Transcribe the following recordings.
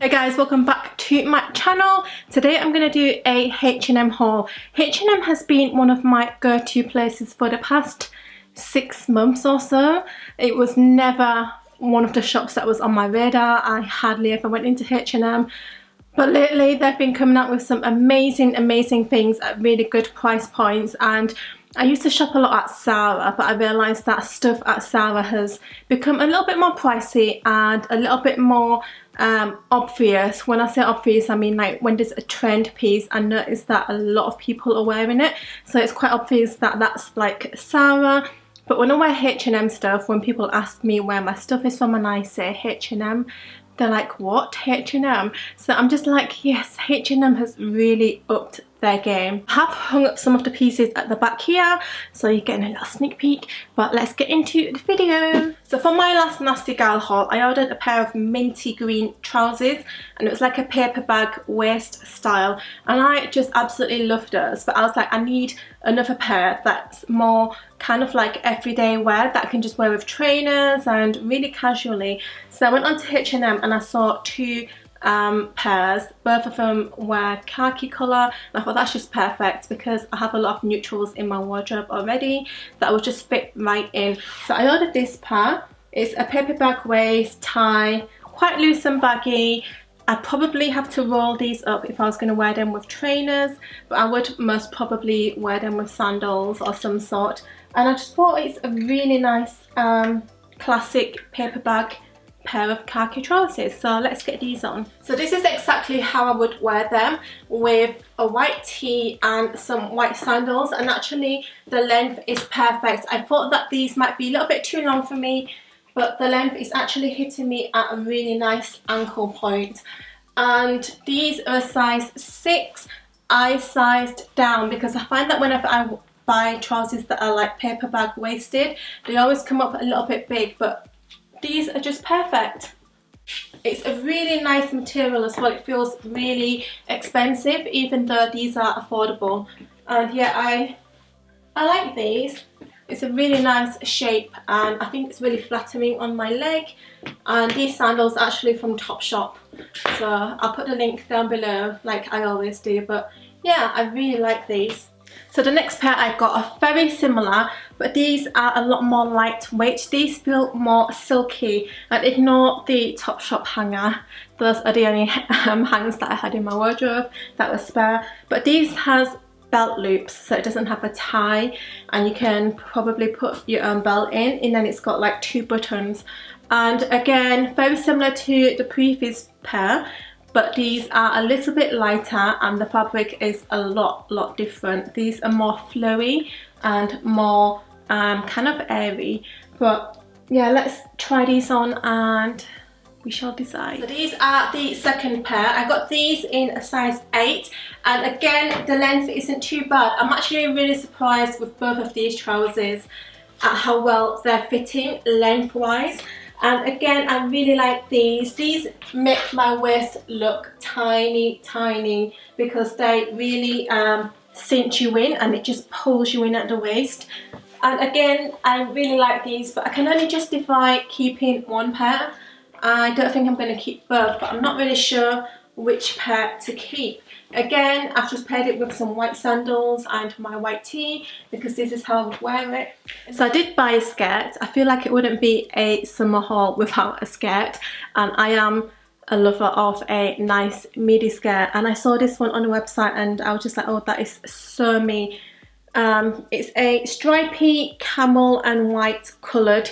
Hey guys, welcome back to my channel. Today I'm going to do a H&M haul. H&M has been one of my go-to places for the past 6 months or so. It was never one of the shops that was on my radar. I hardly ever went into H&M. But lately they've been coming out with some amazing things at really good price points, and I used to shop a lot at Zara, but I realised that stuff at Zara has become a little bit more pricey and a little bit more obvious. When I say obvious, I mean like when there's a trend piece, I notice that a lot of people are wearing it, so it's quite obvious that that's like Zara. But when I wear H&M stuff, when people ask me where my stuff is from and I say H&M, they're like, what? H&M? So I'm just like, yes, H&M has really upped their game. I have hung up some of the pieces at the back here, so you're getting a little sneak peek, but let's get into the video. So for my last Nasty Gal haul, I ordered a pair of minty green trousers, and it was like a paper bag waist style, and I just absolutely loved those. But I was like, I need another pair that's more kind of like everyday wear that I can just wear with trainers and really casually. So I went on to H&M and I saw 2 pairs. Both of them were khaki colour, and I thought that's just perfect because I have a lot of neutrals in my wardrobe already that will just fit right in. So I ordered this pair. It's a paper bag waist, tie, quite loose and baggy. I'd probably have to roll these up if I was going to wear them with trainers, but I would most probably wear them with sandals or some sort. And I just thought it's a really nice classic paper bag pair of khaki trousers. So let's get these on. So this is exactly how I would wear them, with a white tee and some white sandals, and actually the length is perfect. I thought that these might be a little bit too long for me, but the length is actually hitting me at a really nice ankle point. And these are a size 6. I sized down because I find that whenever I buy trousers that are like paper bag waisted, they always come up a little bit big, but these are just perfect. It's a really nice material as well. It feels really expensive even though these are affordable. And yeah, I like these. It's a really nice shape and I think it's really flattering on my leg. And these sandals are actually from Topshop, so I'll put the link down below like I always do. But yeah, I really like these. So the next pair I got are very similar, but these are a lot more lightweight. These feel more silky, and ignore the Topshop hanger. Those are the only hangers that I had in my wardrobe that were spare. But these has belt loops, so it doesn't have a tie, and you can probably put your own belt in, and then it's got like 2 buttons. And again, very similar to the previous pair, but these are a little bit lighter and the fabric is a lot different. These are more flowy and more kind of airy. But yeah, let's try these on and we shall decide. So these are the second pair. I got these in a size 8, and again the length isn't too bad. I'm actually really surprised with both of these trousers at how well they're fitting lengthwise. And again, I really like these. These make my waist look tiny because they really cinch you in and it just pulls you in at the waist. And again, I really like these, but I can only justify keeping 1 pair. I don't think I'm going to keep both, but I'm not really sure which pair to keep. Again, I've just paired it with some white sandals and my white tee because this is how I would wear it. So I did buy a skirt. I feel like it wouldn't be a summer haul without a skirt, and I am a lover of a nice midi skirt, and I saw this one on the website and I was just like, oh, that is so me. It's a stripy camel and white coloured,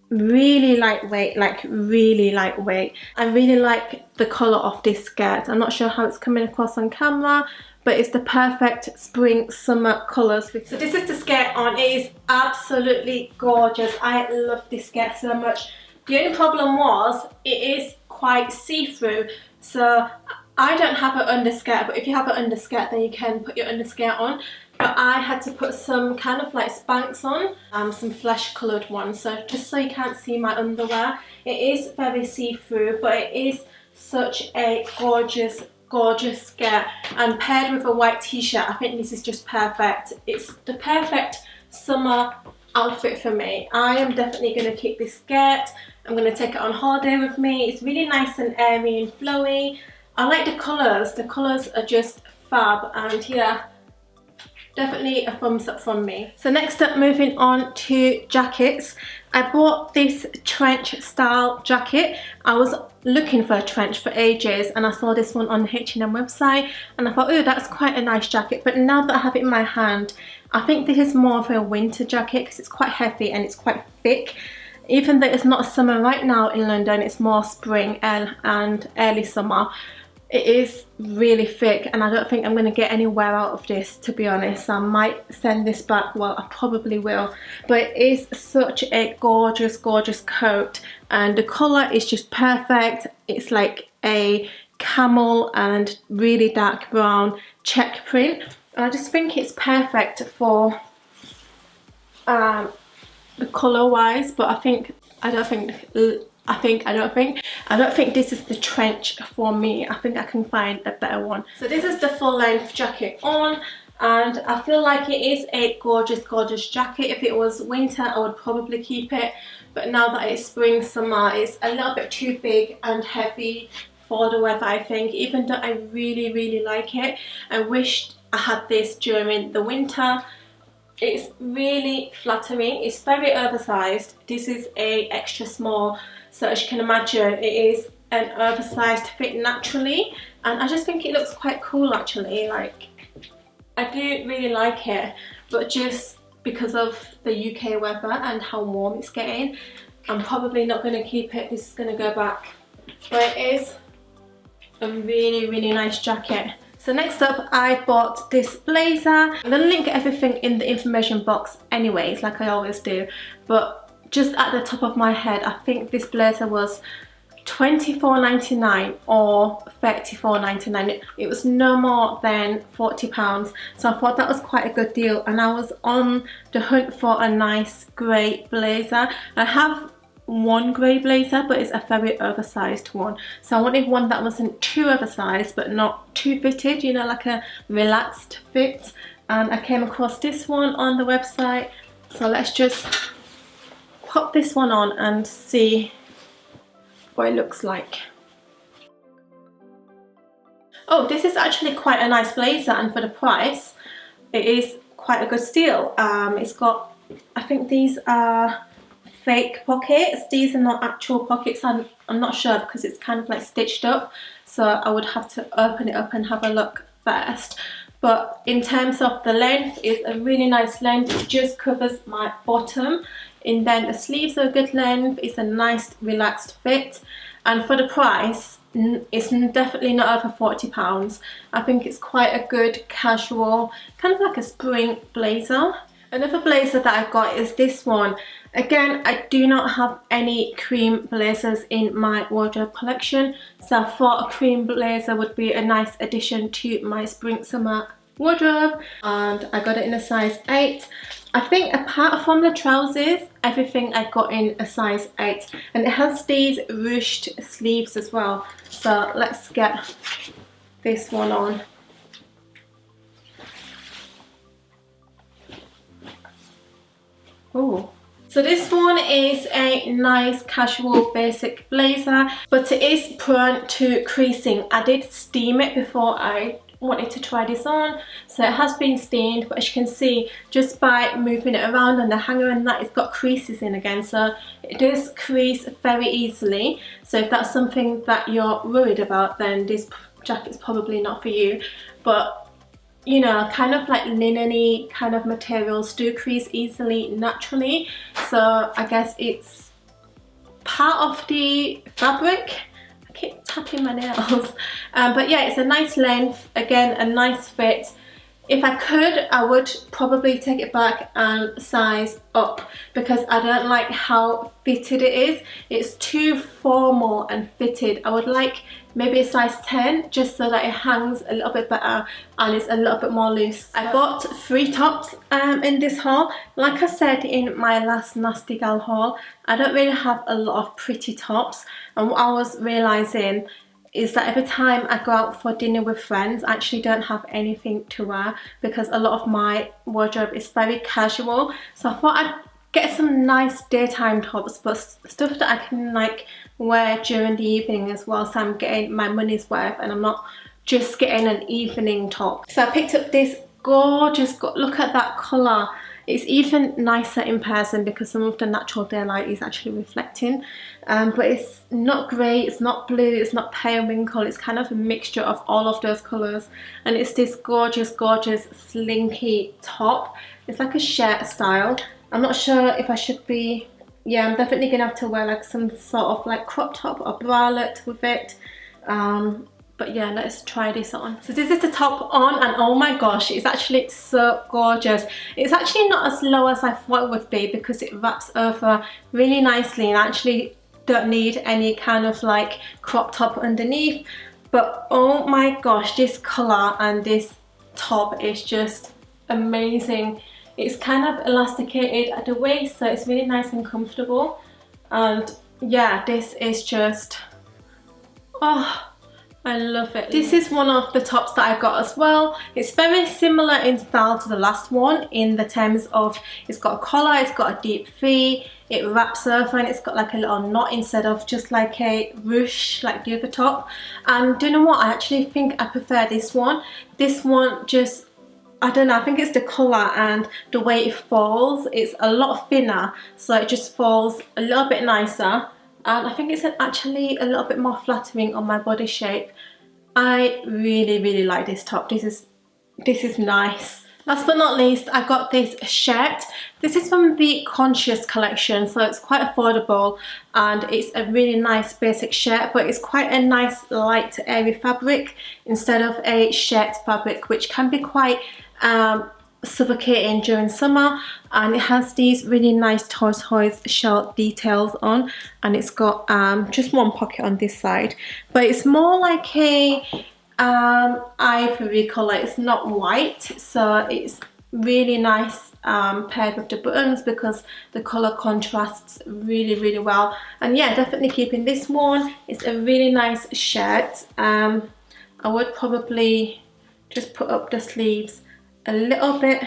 really lightweight, like really lightweight. I really like the colour of this skirt. I'm not sure how it's coming across on camera, but it's the perfect spring summer colours. So this is the skirt on. It is absolutely gorgeous. I love this skirt so much. The only problem was it is quite see-through, so I don't have an underskirt, but if you have an underskirt then you can put your underskirt on. But I had to put some kind of like Spanx on, some flesh coloured ones, so just so you can't see my underwear. It is very see-through, but it is such a gorgeous skirt, and paired with a white t-shirt, I think this is just perfect. It's the perfect summer outfit for me. I am definitely going to keep this skirt, I'm going to take it on holiday with me. It's really nice and airy and flowy. I like the colours are just fab, and yeah, definitely a thumbs up from me. So next up, moving on to jackets. I bought this trench style jacket. I was looking for a trench for ages and I saw this one on the H&M website and I thought, oh, that's quite a nice jacket. But now that I have it in my hand, I think this is more of a winter jacket because it's quite heavy and it's quite thick. Even though it's not summer right now in London, it's more spring and early summer. It is really thick and I don't think I'm going to get any wear out of this, to be honest. I might send this back, well, I probably will. But it is such a gorgeous, gorgeous coat and the colour is just perfect. It's like a camel and really dark brown check print. And I just think it's perfect for the colour wise, but I don't think this is the trench for me. I think I can find a better one. So this is the full length jacket on and I feel like it is a gorgeous, gorgeous jacket. If it was winter, I would probably keep it. But now that it's spring, summer, it's a little bit too big and heavy for the weather, I think. Even though I really, really like it, I wished I had this during the winter. It's really flattering. It's very oversized. This is a extra small, so as you can imagine, it is an oversized fit naturally, and I just think it looks quite cool actually. Like, I do really like it, but just because of the UK weather and how warm it's getting, I'm probably not going to keep it. This is going to go back. But it is a really, really nice jacket. So next up, I bought this blazer. I'm going to link everything in the information box anyways, like I always do. But just at the top of my head, I think this blazer was £24.99 or £34.99. It was no more than £40. So I thought that was quite a good deal. And I was on the hunt for a nice grey blazer. I have one grey blazer, but it's a very oversized one, so I wanted one that wasn't too oversized but not too fitted, you know, like a relaxed fit. And I came across this one on the website, so let's just pop this one on and see what it looks like. Oh, this is actually quite a nice blazer, and for the price it is quite a good steal. It's got, I think these are fake pockets. These are not actual pockets. I'm not sure because it's kind of like stitched up, so I would have to open it up and have a look first. But in terms of the length, it's a really nice length. It just covers my bottom, and then the sleeves are a good length. It's a nice relaxed fit, and for the price it's definitely not over £40. I think it's quite a good casual, kind of like a spring blazer. Another blazer that I've got is this one. Again, I do not have any cream blazers in my wardrobe collection, so I thought a cream blazer would be a nice addition to my spring summer wardrobe, and I got it in a size 8. I think apart from the trousers, everything I got in a size 8, and it has these ruched sleeves as well. So let's get this one on. Oh. So this one is a nice casual basic blazer, but it is prone to creasing. I did steam it before I wanted to try this on, so it has been steamed, but as you can see, just by moving it around on the hanger and that, it's got creases in again, so it does crease very easily. So if that's something that you're worried about, then this jacket's probably not for you. But you know, kind of like linen-y kind of materials do crease easily naturally, so I guess it's part of the fabric. I keep tapping my nails. But yeah, it's a nice length, again a nice fit. If I could, I would probably take it back and size up because I don't like how fitted it is. It's too formal and fitted. I would like maybe a size 10 just so that it hangs a little bit better and it's a little bit more loose. I bought 3 tops in this haul. Like I said in my last Nasty Gal haul, I don't really have a lot of pretty tops, and what I was realising is that every time I go out for dinner with friends, I actually don't have anything to wear because a lot of my wardrobe is very casual. So I thought I'd get some nice daytime tops, but stuff that I can like wear during the evening as well, so I'm getting my money's worth and I'm not just getting an evening top. So I picked up this gorgeous, look at that colour. It's even nicer in person because some of the natural daylight is actually reflecting, but it's not grey, it's not blue, it's not pale wrinkle, it's kind of a mixture of all of those colours, and it's this gorgeous slinky top. It's like a shirt style. I'm not sure if I should be, yeah, I'm definitely gonna have to wear like some sort of like crop top or bralette with it. But yeah, let's try this on. So this is the top on, and oh my gosh, it's actually so gorgeous. It's actually not as low as I thought it would be because it wraps over really nicely and I actually don't need any kind of like crop top underneath. But oh my gosh, this colour and this top is just amazing. It's kind of elasticated at the waist, so it's really nice and comfortable. And yeah, this is just, oh, I love it. This is one of the tops that I got as well. It's very similar in style to the last one in the terms of it's got a collar, it's got a deep V, it wraps over and it's got like a little knot instead of just like a ruche like the other top. And do you know what? I actually think I prefer this one. This one just, I don't know, I think it's the colour and the way it falls. It's a lot thinner, so it just falls a little bit nicer. And I think it's actually a little bit more flattering on my body shape. I really like this top. This is nice. Last but not least, I got this shirt. This is from the Conscious collection, so it's quite affordable and it's a really nice basic shirt, but it's quite a nice light airy fabric instead of a shirt fabric, which can be quite suffocating during summer. And it has these really nice tortoise shell details on, and it's got just one pocket on this side, but it's more like a ivory colour. It's not white, so it's really nice paired with the buttons because the colour contrasts really well. And yeah, definitely keeping this one. It's a really nice shirt. I would probably just put up the sleeves a little bit,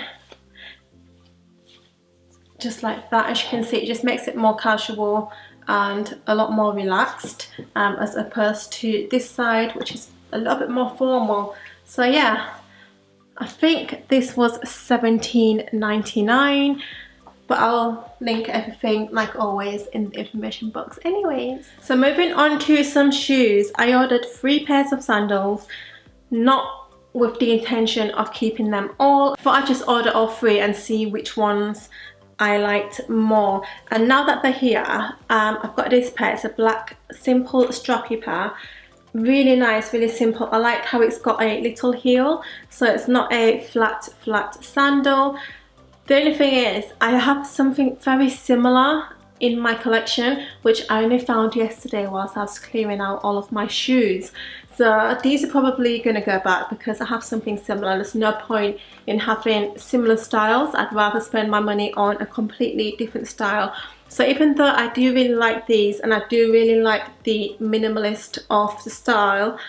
just like that. As you can see, it just makes it more casual and a lot more relaxed, as opposed to this side, which is a little bit more formal. So yeah, I think this was $17.99, but I'll link everything like always in the information box anyways. So moving on to some shoes, I ordered 3 pairs of sandals, not with the intention of keeping them all. I thought I'd just order all 3 and see which ones I liked more. And now that they're here, I've got this pair. It's a black simple strappy pair. Really nice, really simple. I like how it's got a little heel, so it's not a flat sandal. The only thing is, I have something very similar in my collection, which I only found yesterday whilst I was clearing out all of my shoes. So these are probably going to go back because I have something similar. There's no point in having similar styles. I'd rather spend my money on a completely different style. So even though I do really like these and I do really like the minimalist of the style,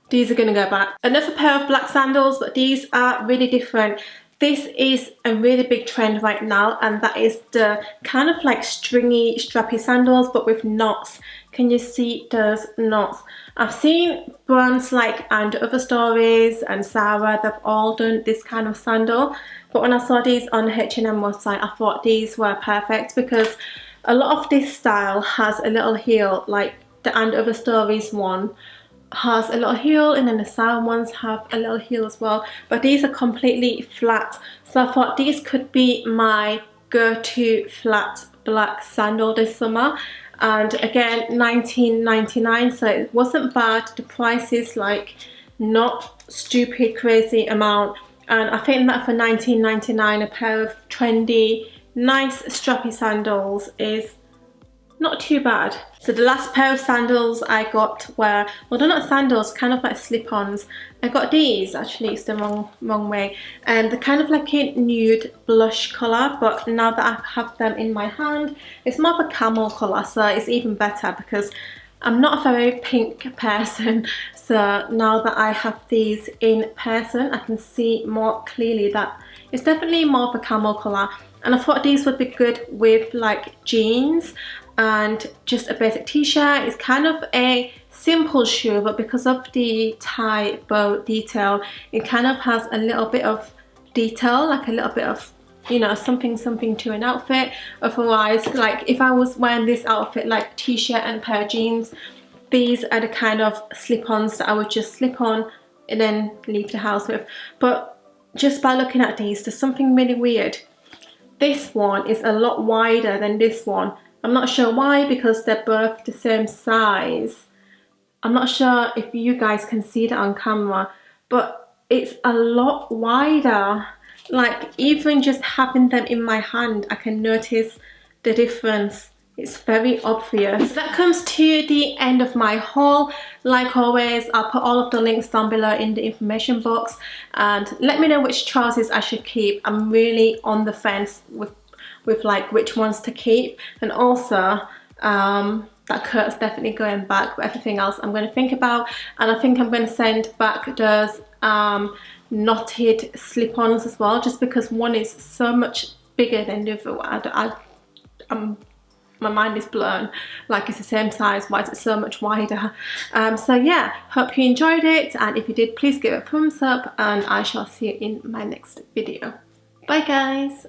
these are going to go back. Another pair of black sandals, but these are really different. This is a really big trend right now, and that is the kind of like stringy, strappy sandals, but with knots. Can you see those knots? I've seen brands like And Other Stories and Zara, they've all done this kind of sandal. But when I saw these on the H&M website, I thought these were perfect because a lot of this style has a little heel, like the And Other Stories one has a little heel, and then the Zara ones have a little heel as well, but these are completely flat. So I thought these could be my go-to flat black sandal this summer. And again, $19.99, so it wasn't bad. The price is like not stupid crazy amount, and I think that for $19.99 a pair of trendy nice strappy sandals is not too bad. So the last pair of sandals I got were, well, they're not sandals, kind of like slip-ons. I got these, actually it's the wrong way, and they're kind of like a nude blush colour, but now that I have them in my hand, it's more of a camel colour, so it's even better because I'm not a very pink person. So now that I have these in person, I can see more clearly that it's definitely more of a camel colour. and I thought these would be good with like jeans and just a basic t-shirt. It's kind of a simple shoe, but because of the tie bow detail, it kind of has a little bit of detail, like a little bit of, you know, something to an outfit. Otherwise, like if I was wearing this outfit like t-shirt and pair of jeans, these are the kind of slip-ons that I would just slip on and then leave the house with. But just by looking at these, there's something really weird. This one is a lot wider than this one. I'm not sure why, because they're both the same size. I'm not sure if you guys can see that on camera, but it's a lot wider. Like even just having them in my hand, I can notice the difference. It's very obvious. That comes to the end of my haul. Like always, I'll put all of the links down below in the information box, and let me know which trousers I should keep. I'm really on the fence with like which ones to keep, and also that coat's definitely going back, but everything else I'm going to think about. And I think I'm going to send back those knotted slip-ons as well, just because one is so much bigger than the other one. My mind is blown, like it's the same size, why is it so much wider? So yeah, hope you enjoyed it, and if you did, please give it a thumbs up, and I shall see you in my next video. Bye guys.